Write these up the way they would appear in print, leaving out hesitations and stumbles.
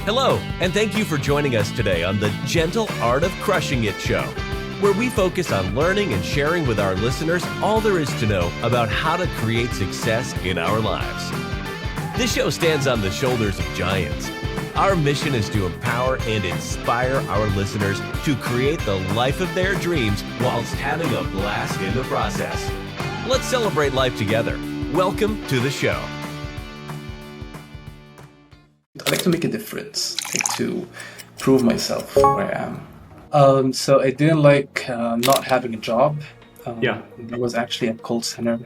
Hello, and thank you for joining us today on the Gentle Art of Crushing It show, where we focus on learning and sharing with our listeners all there is to know about how to create success in our lives. This show stands on the shoulders of giants. Our mission is to empower and inspire our listeners to create the life of their dreams whilst having a blast in the process. Let's celebrate life together. Welcome to the show. I like to make a difference, to prove myself where I am. So I didn't like not having a job. There was actually a call center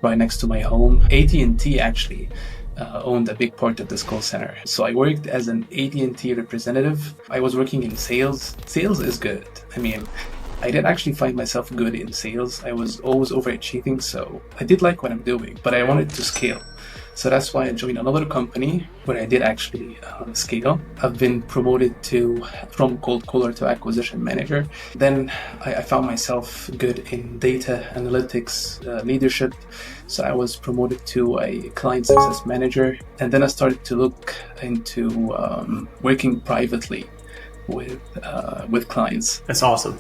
right next to my home. AT&T actually owned a big part of this call center. So I worked as an AT&T representative. I was working in sales. Sales is good. I did actually find myself good in sales. I was always overachieving, so I did like what I'm doing, but I wanted to scale. So that's why I joined another company where I did actually scale. I've been promoted from cold caller to acquisition manager. Then I found myself good in data analytics leadership. So I was promoted to a client success manager. And then I started to look into working privately with clients. That's awesome.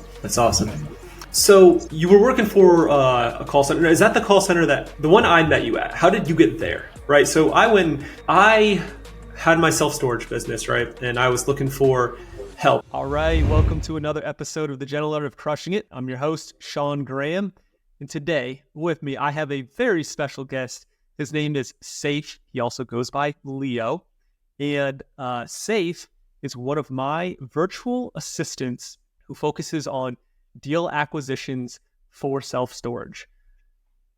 So you were working for a call center. Is that the call center the one I met you at? How did you get there? Right. So I had my self-storage business, right? And I was looking for help. All right. Welcome to another episode of the Gentle Art of Crushing It. I'm your host, Sean Graham. And today with me, I have a very special guest. His name is Saif. He also goes by Leo. And Saif is one of my virtual assistants who focuses on deal acquisitions for self-storage.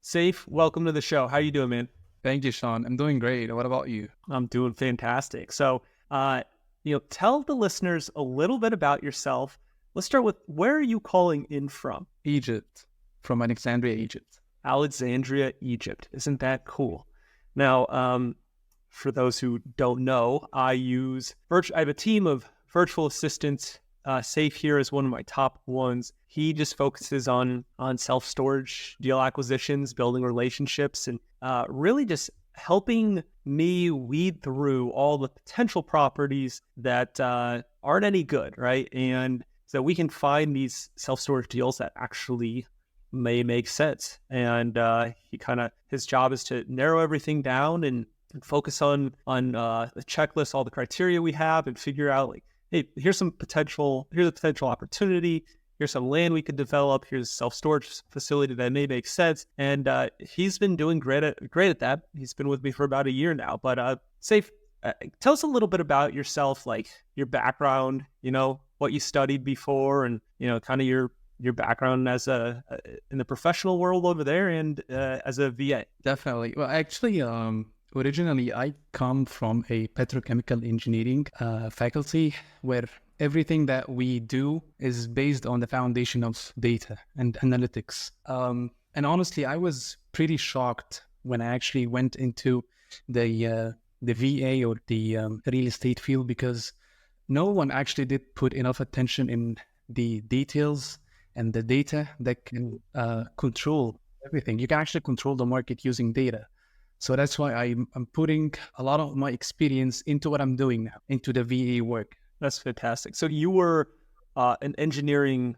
Saif, welcome to the show. How you doing, man? Thank you, Sean. I'm doing great. What about you? I'm doing fantastic. So, tell the listeners a little bit about yourself. Let's start with, where are you calling in from? Egypt, from Alexandria, Egypt. Alexandria, Egypt. Isn't that cool? Now, for those who don't know, I have a team of virtual assistants. Saif here is one of my top ones. He just focuses on self-storage deal acquisitions, building relationships, and really just helping me weed through all the potential properties that aren't any good, right? And so we can find these self-storage deals that actually may make sense. And his job is to narrow everything down and focus on the checklist, all the criteria we have, and figure out, like, hey, here's a potential opportunity. Here's some land we could develop. Here's a self-storage facility that may make sense. And he's been doing great at that. He's been with me for about a year now. But Saif, tell us a little bit about yourself, like your background, what you studied before, and kind of your background as in the professional world over there, and as a VA. Definitely. Well, actually, originally, I come from a petrochemical engineering faculty where everything that we do is based on the foundation of data and analytics. And honestly, I was pretty shocked when I actually went into the VA or the real estate field, because no one actually did put enough attention in the details and the data that can control everything. You can actually control the market using data. So that's why I'm putting a lot of my experience into what I'm doing now, into the VA work. That's fantastic. So you were an engineering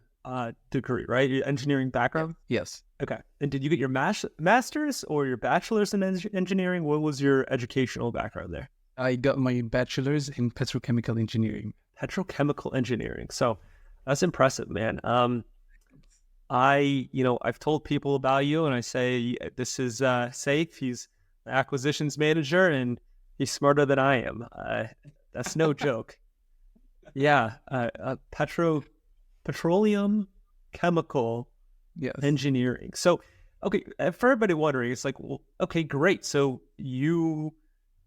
degree, right? Your engineering background? Yes. Okay. And did you get your master's or your bachelor's in engineering? What was your educational background there? I got my bachelor's in petrochemical engineering. Petrochemical engineering. So that's impressive, man. I've told people about you, and I say, this is Saif. He's an acquisitions manager, and he's smarter than I am. That's no joke. Yeah. Petroleum chemical engineering. So, okay, for everybody wondering, it's like, well, okay, great. So you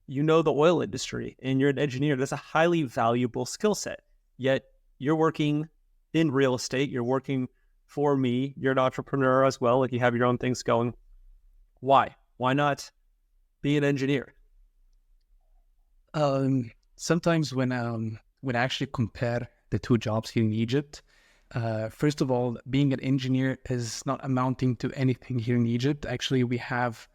know the oil industry, and you're an engineer. That's a highly valuable skill set. Yet you're working in real estate. You're working for me. You're an entrepreneur as well. Like, you have your own things going. Why? Why not be an engineer? Sometimes when I actually compare the two jobs here in Egypt, first of all, being an engineer is not amounting to anything here in Egypt. Actually, we have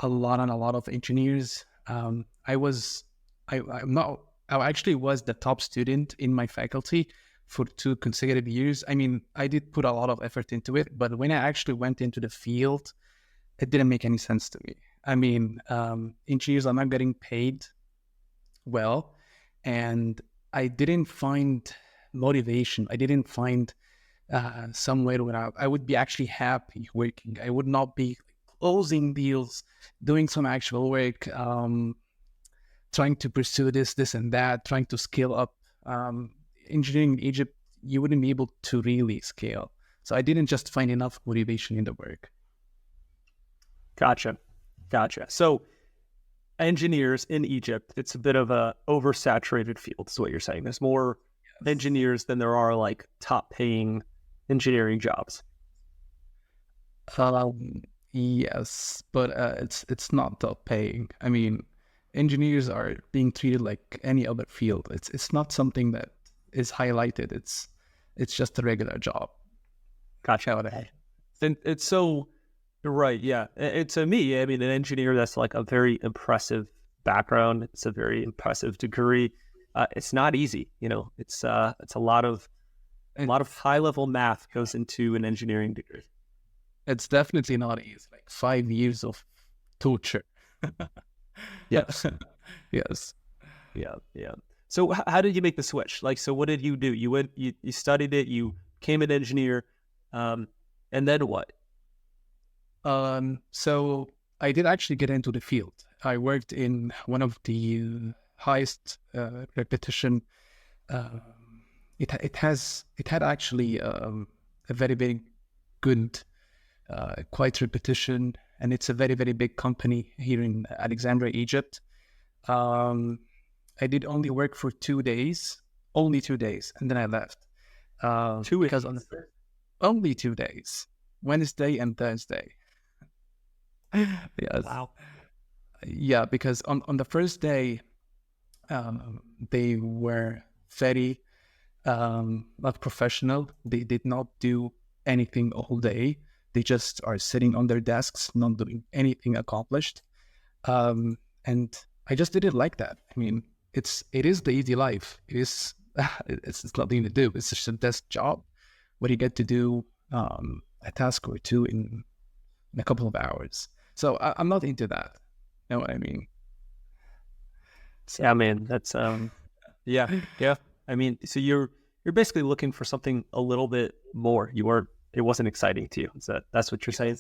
a lot of engineers. I'm not I actually was the top student in my faculty for 2 consecutive years. I mean, I did put a lot of effort into it, but when I actually went into the field, it didn't make any sense to me. I mean, engineers are not getting paid well, and I didn't find motivation. I didn't find somewhere where I would be actually happy working. I would not be closing deals, doing some actual work, trying to pursue this and that, trying to scale up. Engineering in Egypt, you wouldn't be able to really scale. So I didn't just find enough motivation in the work. Gotcha. So engineers in Egypt, it's a bit of a oversaturated field, is what you're saying. There's more engineers than there are like top paying engineering jobs. Yes, but it's not top paying. I mean, engineers are being treated like any other field. It's not something that is highlighted. It's just a regular job. Gotcha. Then it's so right. Yeah. To me, I mean, an engineer, that's like a very impressive background. It's a very impressive degree. It's not easy. It's a lot of high level math goes into an engineering degree. It's definitely not easy. Like 5 years of torture. Yes. Yes. Yeah. So how did you make the switch? Like, so what did you do? You went, you studied it, you became an engineer, and then what? So I did actually get into the field. I worked in one of the highest repetition. It had actually a very, very good, quite repetition, and it's a very, very big company here in Alexandria, Egypt. I did only work for 2 days, only 2 days, and then I left. Because only 2 days, Wednesday and Thursday. Yes. Wow. Yeah, because on the first day, they were very not professional. They did not do anything all day. They just are sitting on their desks, not doing anything accomplished. And I just didn't like that. I mean, it is the easy life. It's nothing to do. It's just a desk job where you get to do a task or two in a couple of hours. So I'm not into that. You know what I mean? So, yeah, man, that's yeah. I mean, so you're basically looking for something a little bit more. It wasn't exciting to you. That's what you're saying?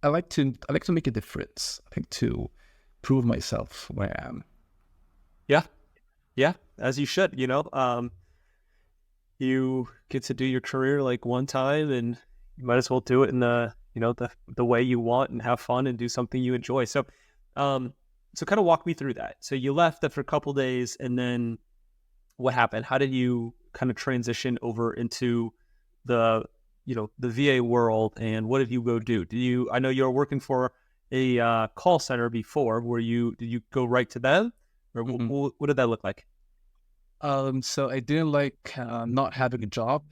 I like to make a difference. I like to prove myself where I am. Yeah, as you should. You get to do your career like one time, and you might as well do it in the way you want and have fun and do something you enjoy. So, so kind of walk me through that. So you left after a couple days, and then what happened? How did you kind of transition over into the VA world, and what did you go do? I know you were working for a call center before. Did you go right to them, or what did that look like? So I didn't like not having a job.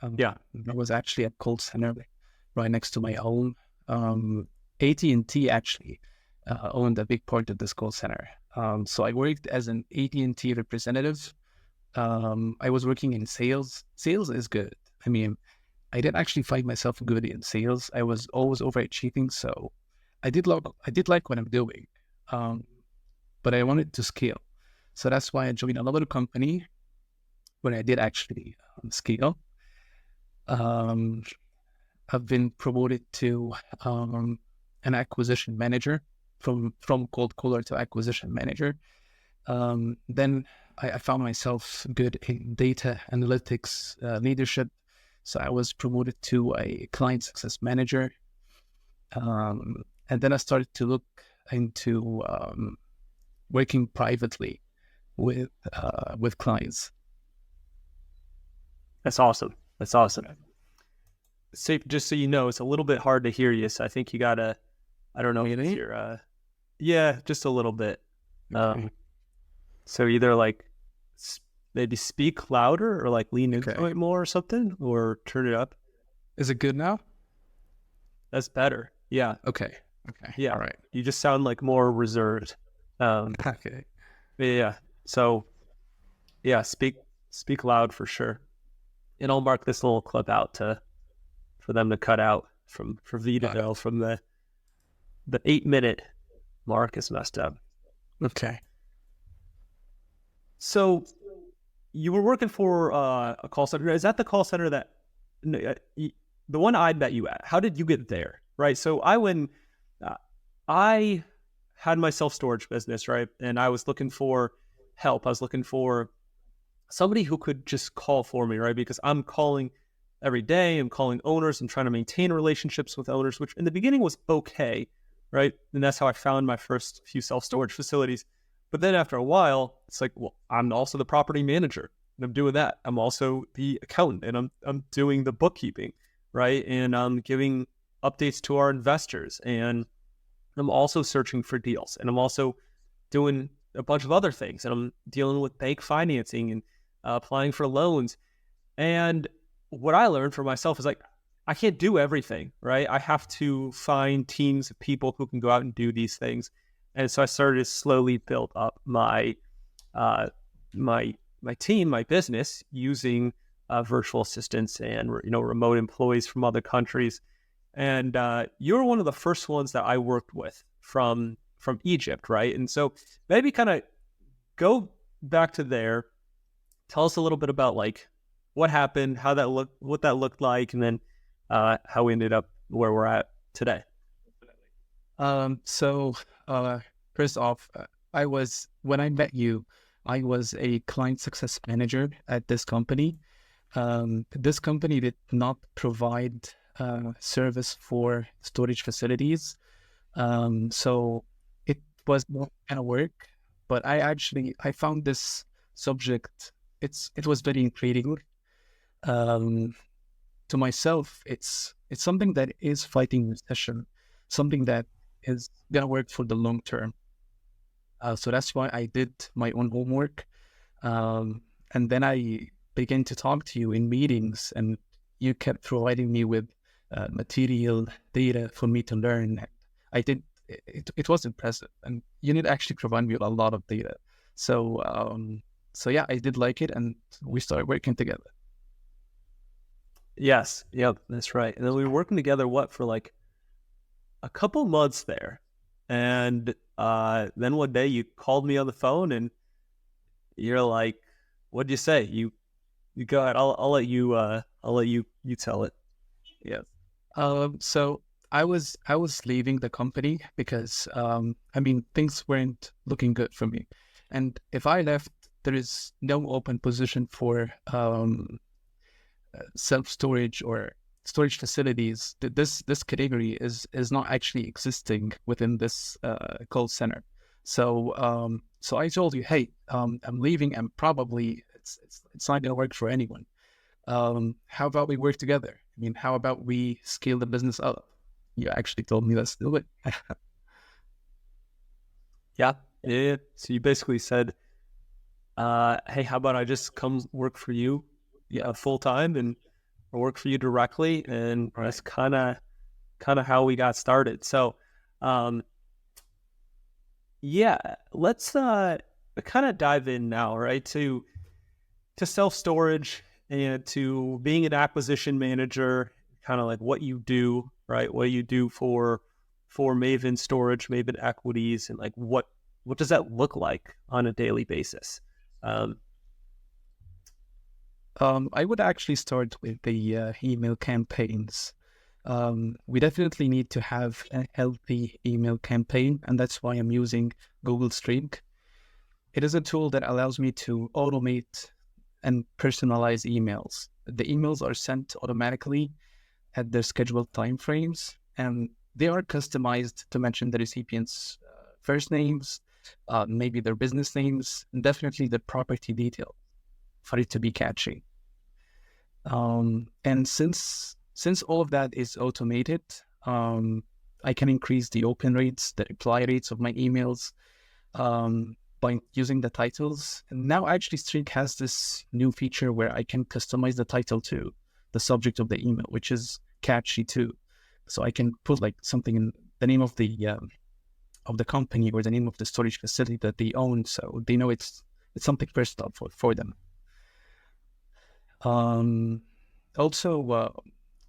There was actually a call center right next to my home. AT&T actually owned a big part of this call center. So I worked as an AT&T representative. I was working in sales. Sales is good. I mean, I didn't actually find myself good in sales. I was always overachieving, so I did like what I'm doing, but I wanted to scale. So that's why I joined another company where I did actually scale. I've been promoted to an acquisition manager, from cold caller to acquisition manager. Then I found myself good in data analytics leadership. So I was promoted to a client success manager. And then I started to look into working privately with clients. That's awesome. So just so you know, it's a little bit hard to hear you. So I think you gotta, I don't know, yeah, just a little bit. Okay. So either like maybe speak louder or like lean into it more or something, or turn it up. Is it good now? That's better. Yeah. Okay. Yeah. All right. You just sound like more reserved. Okay. Yeah. So Yeah, speak loud for sure. And I'll mark this little clip out for them to cut out for V to know from the 8-minute mark is messed up. Okay. So you were working for a call center. Is that the call center that the one I met you at? How did you get there? Right. So I had my self-storage business, right? And I was looking for help. I was looking for somebody who could just call for me, right? Because I'm calling every day. I'm calling owners. I'm trying to maintain relationships with owners, which in the beginning was okay, right? And that's how I found my first few self-storage facilities. But then after a while, it's like, well, I'm also the property manager and I'm doing that. I'm also the accountant and I'm doing the bookkeeping, right? And I'm giving updates to our investors and I'm also searching for deals and I'm also doing a bunch of other things and I'm dealing with bank financing and applying for loans. And what I learned for myself is like, I can't do everything, right? I have to find teams of people who can go out and do these things. And so I started to slowly build up my my team, my business, using virtual assistants and remote employees from other countries. And you're one of the first ones that I worked with from Egypt, right? And so maybe kind of go back to there. Tell us a little bit about like what happened, what that looked like, and then how we ended up where we're at today. So first off, when I met you, I was a client success manager at this company. This company did not provide service for storage facilities. So it was not kind of work, but I found this subject, it was very intriguing. To myself, it's something that is fighting recession, something that is gonna work for the long term. So that's why I did my own homework. And then I began to talk to you in meetings and you kept providing me with material, data for me to learn. It was impressive and you did actually provide me with a lot of data. So yeah, I did like it and we started working together. Yes. Yep. That's right. And then we were working together, for like a couple months there. And then one day you called me on the phone and you're like, what'd you say? You go ahead. I'll let you tell it. Yeah. So I was leaving the company because things weren't looking good for me. And if I left, there is no open position for self-storage or storage facilities. This category is not actually existing within this call center. So I told you, hey, I'm leaving and probably it's not gonna work for anyone. How about we work together? I mean, how about we scale the business up? You actually told me let's do it. Yeah. So you basically said, hey, how about I just come work for you full time and work for you directly? And that's kind of how we got started. So let's kind of dive in now, right, to self-storage and to being an acquisition manager, kind of like what you do, right? What you do for Maven Storage, Maven Equities, and like what does that look like on a daily basis? I would actually start with the email campaigns. We definitely need to have a healthy email campaign, and that's why I'm using Google Streak. It is a tool that allows me to automate and personalize emails. The emails are sent automatically at their scheduled timeframes, and they are customized to mention the recipient's first names, maybe their business names, and definitely the property detail for it to be catchy. And since all of that is automated, I can increase the open rates, the reply rates of my emails by using the titles. And now actually Streak has this new feature where I can customize the title to the subject of the email, which is catchy too. So I can put like something in the name of the company or the name of the storage facility that they own, so they know it's It's something personal for them. Also,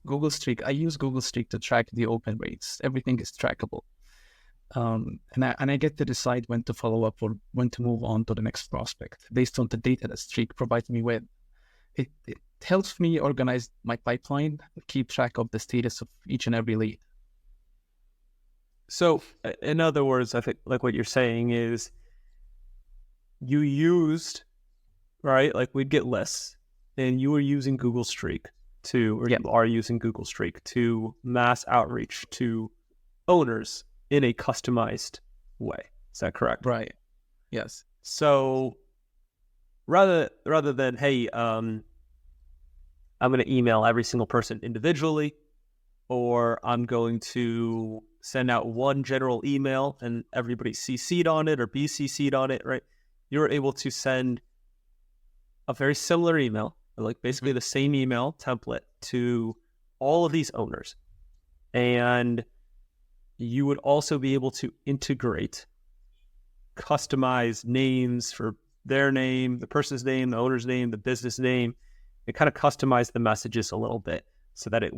Google Streak. I use Google Streak to track the open rates. Everything is trackable. And I get to decide when to follow up or when to move on to the next prospect based on the data that Streak provides me with. It helps me organize my pipeline and keep track of the status of each and every lead. So, in other words, I think like what you're saying is you used, right? Like we'd get lists, and you were using Google Streak you are using Google Streak to mass outreach to owners in a customized way. Is that correct? Right. Yes. So rather than, hey, I'm going to email every single person individually, or I'm going to send out one general email and everybody CC'd on it or be CC'd on it, right? You're able to send a very similar email, like basically the same email template to all of these owners. And you would also be able to integrate customized names for their name, the person's name, the owner's name, the business name, and kind of customize the messages a little bit so that it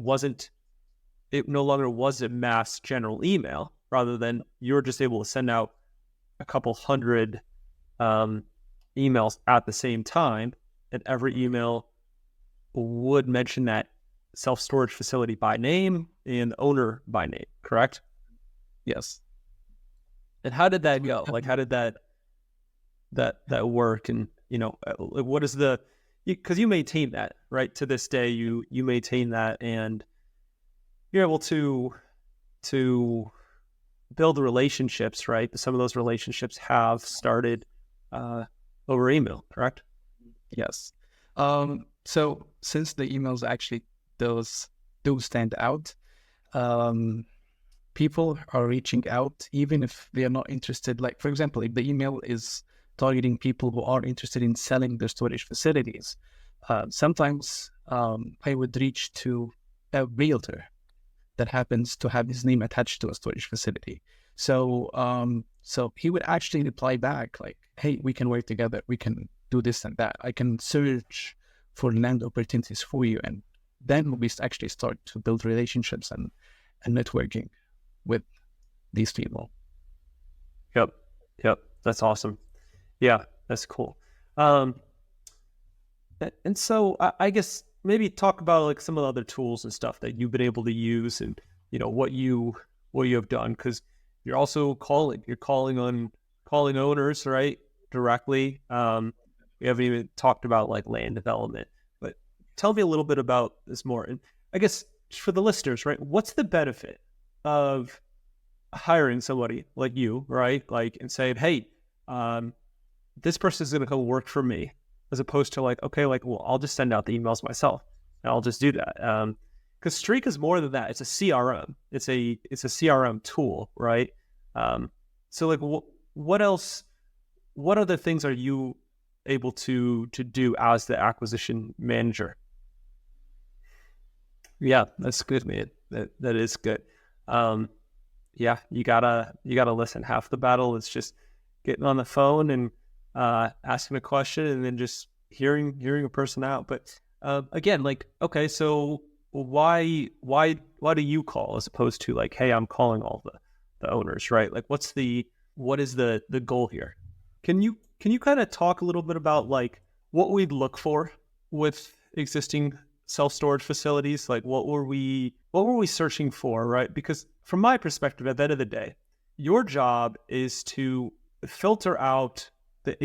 no longer was a mass general email, rather than you're just able to send out a couple hundred emails at the same time, and every email would mention that self-storage facility by name and the owner by name, correct? Yes. And how did that go? Like, how did that work? And, what is because you maintain that, right? To this day, you maintain that, and you're able to build relationships, right? Some of those relationships have started over email, correct? Yes. So since the emails actually do stand out, people are reaching out even if they are not interested. Like, for example, if the email is targeting people who are interested in selling their storage facilities, sometimes I would reach to a realtor that happens to have his name attached to a storage facility. So he would actually reply back like, hey, we can work together. We can do this and that. I can search for land opportunities for you. And then we actually start to build relationships and networking with these people. Yep. That's awesome. Yeah, that's cool. And so I guess maybe talk about like some of the other tools and stuff that you've been able to use, and what you have done, because you're also calling owners, right, directly. We haven't even talked about like land development, but tell me a little bit about this more. And I guess for the listeners, right, what's the benefit of hiring somebody like you, right? Like, and saying, hey, this person is going to come work for me, as opposed to like, okay, like, well, I'll just send out the emails myself and I'll just do that. Because Streak is more than that. It's a CRM. It's a CRM tool, right? So like, what else? What other things are you able to do as the acquisition manager? Yeah, that's good, man. That is good. Yeah, you gotta listen. Half the battle is just getting on the phone and asking a question, and then just hearing a person out. But again, like, okay, so why do you call as opposed to like, hey, I'm calling all the owners, right? Like, what is the goal here? Can you kind of talk a little bit about like what we'd look for with existing self-storage facilities? Like, what were we searching for, right? Because from my perspective, at the end of the day, your job is to filter out the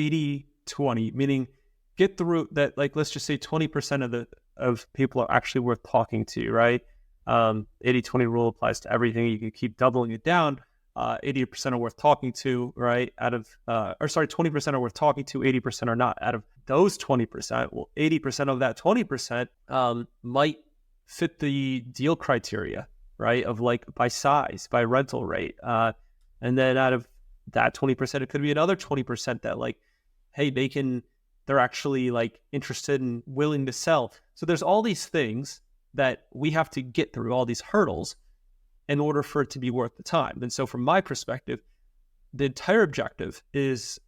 80-20, meaning get through that, like, let's just say 20% of people are actually worth talking to, right? 80-20 rule applies to everything. You can keep doubling it down. 80% are worth talking to, right? 20% are worth talking to, 80% are not. Out of those 20%, well, 80% of that 20% might fit the deal criteria, right? Of like by size, by rental rate. And then out of that 20%, it could be another 20% that like, hey, they're actually like interested and willing to sell. So there's all these things that we have to get through, all these hurdles, in order for it to be worth the time. And so from my perspective, the entire objective is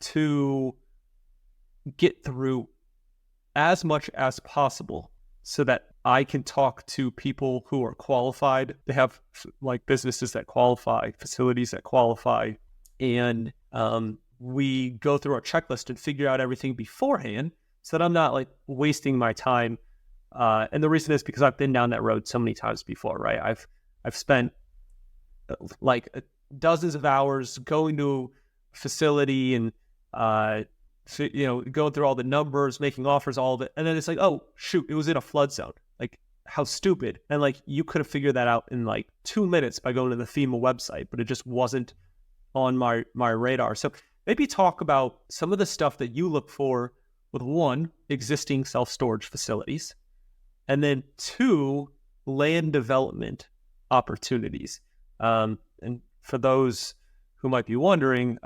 to get through as much as possible so that I can talk to people who are qualified. They have like businesses that qualify, facilities that qualify, and we go through our checklist and figure out everything beforehand so that I'm not like wasting my time. And the reason is because I've been down that road so many times before, right? I've spent like dozens of hours going to a facility and going through all the numbers, making offers, all of it, and then it's like, oh shoot, it was in a flood zone. Like, how stupid! And like, you could have figured that out in like 2 minutes by going to the FEMA website, but it just wasn't on my radar. So maybe talk about some of the stuff that you look for with one, existing self-storage facilities, and then two, land development opportunities. And for those who might be wondering,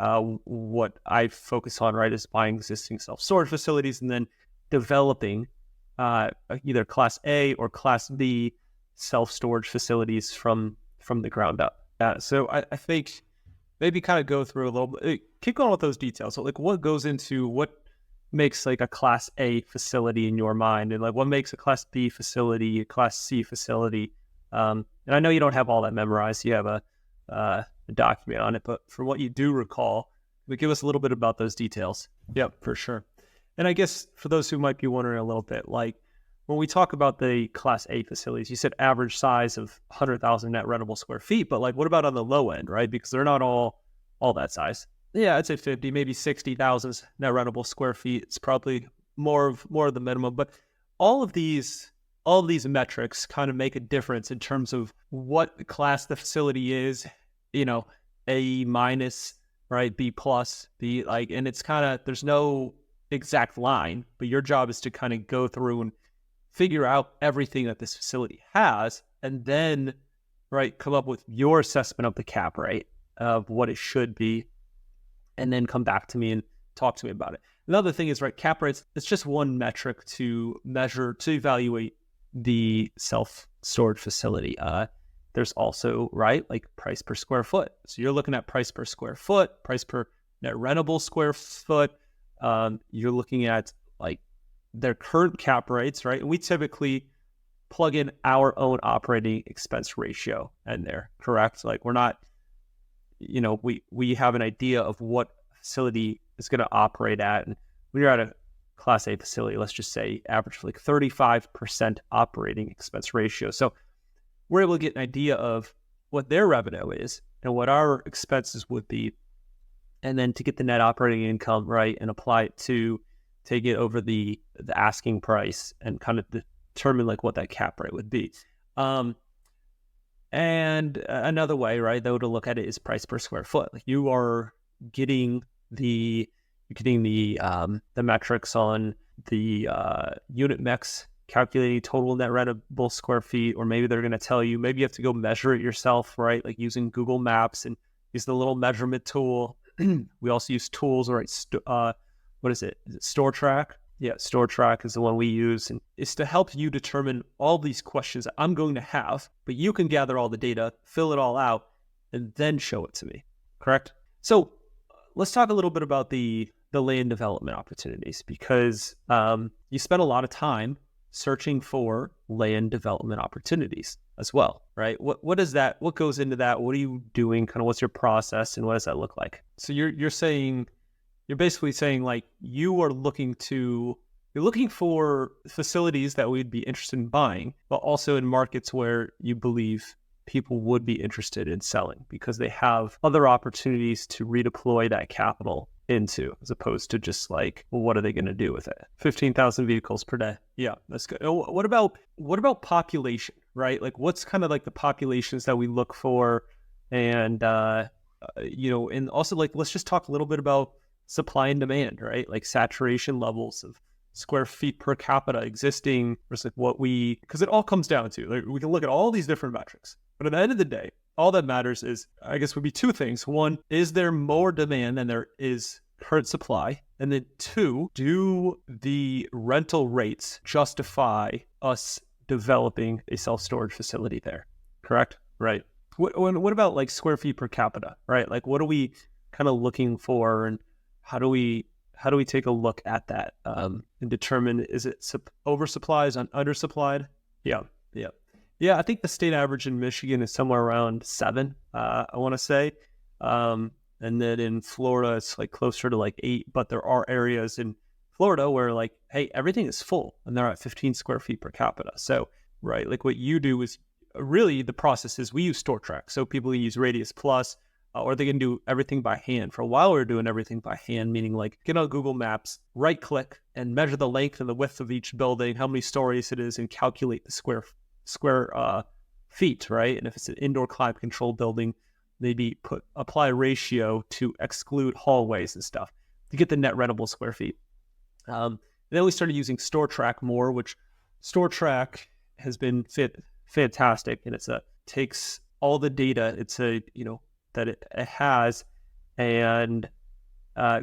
what I focus on, right, is buying existing self-storage facilities and then developing either Class A or Class B self-storage facilities from the ground up. So I think maybe kind of go through a little bit, keep going with those details. So like, what goes into, what makes like a Class A facility in your mind, and like what makes a Class B facility, a Class C facility? And I know you don't have all that memorized. You have a document on it, but from what you do recall, give us a little bit about those details. Yep, for sure. And I guess for those who might be wondering a little bit, like when we talk about the Class A facilities, you said average size of 100,000 net rentable square feet, but like what about on the low end, right? Because they're not all that size. Yeah, I'd say 50, maybe 60,000 net rentable square feet. It's probably more of the minimum, but all of these metrics kind of make a difference in terms of what class the facility is. A minus, right? B plus, B, like, and it's kind of, there's no exact line, but your job is to kind of go through and figure out everything that this facility has, and then, right, come up with your assessment of the cap rate of what it should be, and then come back to me and talk to me about it. Another thing is, right, cap rates, it's just one metric to measure, to evaluate the self-storage facility. There's also, right, like price per square foot. So you're looking at price per square foot, price per net rentable square foot. You're looking at like their current cap rates, right? And we typically plug in our own operating expense ratio in there, correct? Like we're not, we have an idea of what facility is going to operate at. And when you're at a Class A facility, let's just say average like 35% operating expense ratio. So we're able to get an idea of what their revenue is and what our expenses would be, and then to get the net operating income, right, and apply it to take it over the asking price and kind of determine like what that cap rate would be. And another way, right, though, to look at it is price per square foot. Like you are getting the metrics on the unit mix, calculating total net rentable square feet, or maybe they're going to tell you, maybe you have to go measure it yourself, right? Like using Google Maps and use the little measurement tool. We also use tools, right? What is it? Is it StoreTrack? Yeah, StoreTrack is the one we use, and it's to help you determine all these questions that I'm going to have, but you can gather all the data, fill it all out, and then show it to me, correct? So let's talk a little bit about the land development opportunities, because you spend a lot of time searching for land development opportunities as well, right? What is that? What goes into that? What are you doing? Kind of what's your process, and what does that look like? So you're basically saying like you're looking for facilities that we'd be interested in buying, but also in markets where you believe people would be interested in selling because they have other opportunities to redeploy that capital into, as opposed to just like, well, what are they going to do with it? 15,000 vehicles per day. Yeah, that's good. What about population, right? Like what's kind of like the populations that we look for, and and also like, let's just talk a little bit about supply and demand, right? Like saturation levels of square feet per capita existing versus like because it all comes down to, like, we can look at all these different metrics, but at the end of the day, all that matters is, I guess, would be two things. One, is there more demand than there is current supply? And then two, do the rental rates justify us developing a self-storage facility there? Correct? Right. What about like square feet per capita, right? Like what are we kind of looking for, and how do we how do we take a look at that and determine, is it oversupplied, is it undersupplied? Yeah. I think the state average in Michigan is somewhere around 7, I want to say. And then in Florida, it's like closer to like 8, but there are areas in Florida where like, hey, everything is full and they're at 15 square feet per capita. So, right, like what you do is really the process is we use StoreTrack. So people can use Radius Plus, or they can do everything by hand. For a while, we were doing everything by hand, meaning like get on Google Maps, right click and measure the length and the width of each building, how many stories it is, and calculate the square feet, right? And if it's an indoor climate controlled building, maybe apply a ratio to exclude hallways and stuff to get the net rentable square feet. Then we started using StoreTrack more, which StoreTrack has been fantastic, and takes all the data that it has and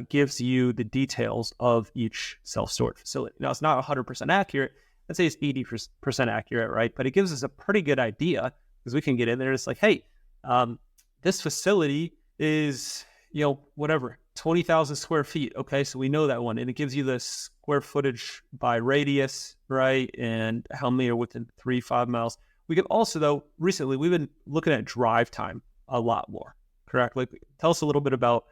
gives you the details of each self-storage facility. Now, it's not 100% accurate. I'd say it's 80% accurate, right? But it gives us a pretty good idea because we can get in there and it's like, hey, this facility is, 20,000 square feet. Okay, so we know that one. And it gives you the square footage by radius, right? And how many are within 3-5 miles. We can also, though, recently, we've been looking at drive time a lot more, correct? Like, tell us a little bit about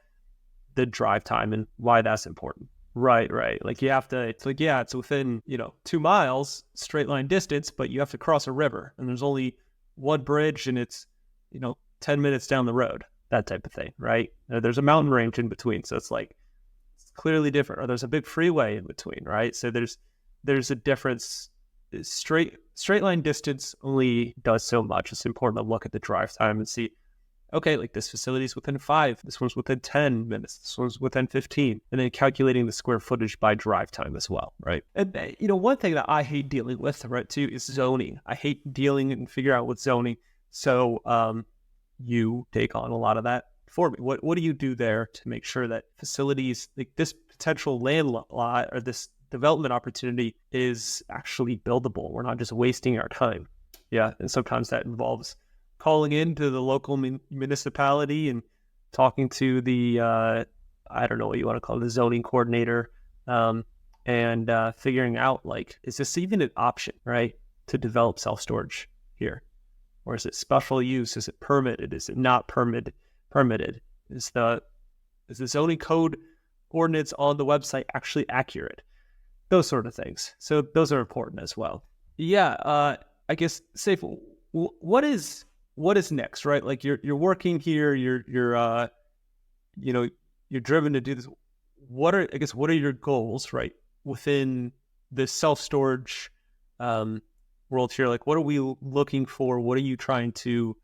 the drive time and why that's important. Right. Like you have to, it's like, yeah, it's within, 2 miles straight line distance, but you have to cross a river and there's only one bridge and it's, 10 minutes down the road, that type of thing. Right. There's a mountain range in between. So it's like, it's clearly different, or there's a big freeway in between. Right. So there's a difference. Straight line distance only does so much. It's important to look at the drive time and see, okay, like this facility is within 5, this one's within 10 minutes, this one's within 15, and then calculating the square footage by drive time as well, right? And, one thing that I hate dealing with, right, too, is zoning. I hate dealing and figure out what's zoning. So you take on a lot of that for me. What do you do there to make sure that facilities, like this potential land lot or this development opportunity is actually buildable? We're not just wasting our time. Yeah, and sometimes that involves calling into the local municipality and talking to the, I don't know what you want to call it, the zoning coordinator, and figuring out, like, is this even an option, right, to develop self-storage here? Or is it special use? Is it permitted? Is it not permitted? Is the zoning code ordinance on the website actually accurate? Those sort of things. So those are important as well. Yeah, I guess, Saif, what is next, right? Like you're working here, you're driven to do this. What are your goals, right, within this self-storage world here? Like, what are we looking for? What are you trying to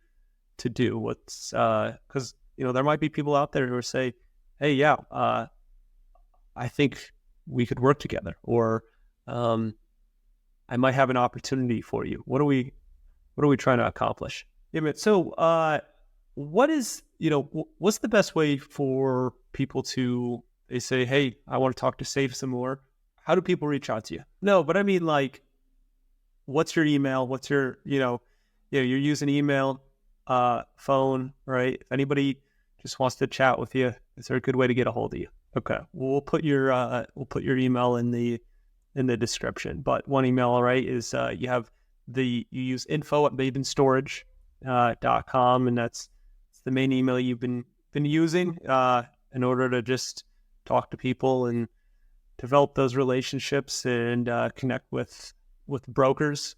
do? What's because there might be people out there who say, hey, yeah, I think we could work together, or I might have an opportunity for you. What are we trying to accomplish? Yeah, man. So, what's the best way for people to, they say, hey, I want to talk to Saif some more. How do people reach out to you? No, but I mean, like, what's your email? What's your, you're using email, phone, right? If anybody just wants to chat with you, is there a good way to get a hold of you? Okay. Well, we'll put your email in the description, but one email, right, is, you use info@mavenstorage.com, and that's the main email you've been using in order to just talk to people and develop those relationships and connect with brokers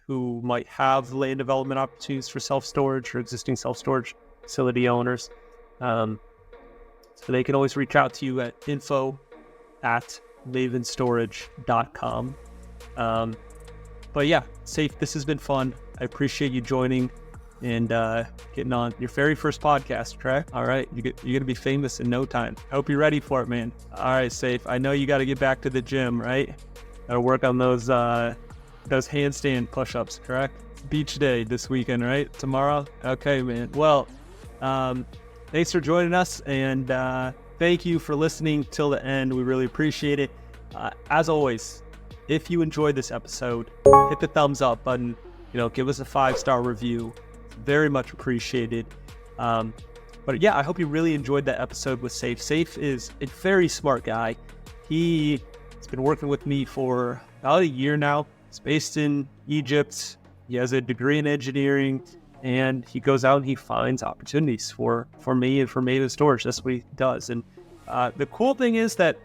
who might have land development opportunities for self-storage or existing self-storage facility owners. So they can always reach out to you at info@mavenstorage.com. But yeah, Saif, this has been fun. I appreciate you joining and getting on your very first podcast, correct? All right, you're going to be famous in no time. I hope you're ready for it, man. All right, Saif, I know you got to get back to the gym, right? Got to work on those handstand push-ups, correct? Beach day this weekend, right? Tomorrow? Okay, man. Well, thanks for joining us, and thank you for listening till the end. We really appreciate it. As always, if you enjoyed this episode, hit the thumbs up button. Give us a 5-star review. It's very much appreciated. But yeah, I hope you really enjoyed that episode with Saif. Saif is a very smart guy. He's been working with me for about a year now. He's based in Egypt. He has a degree in engineering, and he goes out and he finds opportunities for me and for Maven Storage. That's what he does. And the cool thing is that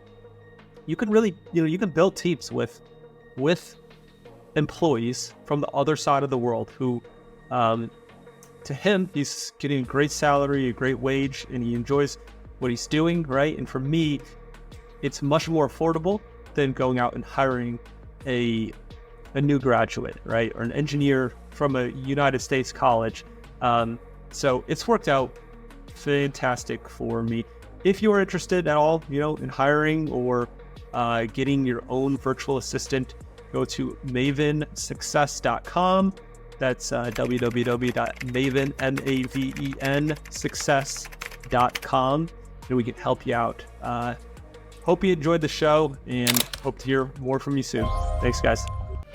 you can really, you can build teams with employees from the other side of the world who, to him, he's getting a great salary, a great wage, and he enjoys what he's doing, right? And for me, it's much more affordable than going out and hiring a new graduate, right? Or an engineer from a United States college. So it's worked out fantastic for me. If you are interested at all, in hiring or getting your own virtual assistant, go to mavensuccess.com. That's www.mavensuccess.com, and we can help you out. Hope you enjoyed the show, and hope to hear more from you soon. Thanks, guys.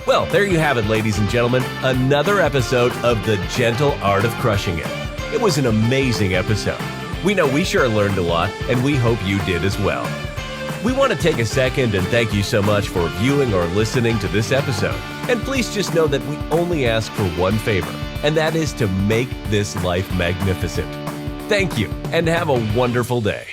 Well, there you have it, ladies and gentlemen. Another episode of The Gentle Art of Crushing It. It was an amazing episode. We know we sure learned a lot, and we hope you did as well. We want to take a second and thank you so much for viewing or listening to this episode. And please just know that we only ask for one favor, and that is to make this life magnificent. Thank you, and have a wonderful day.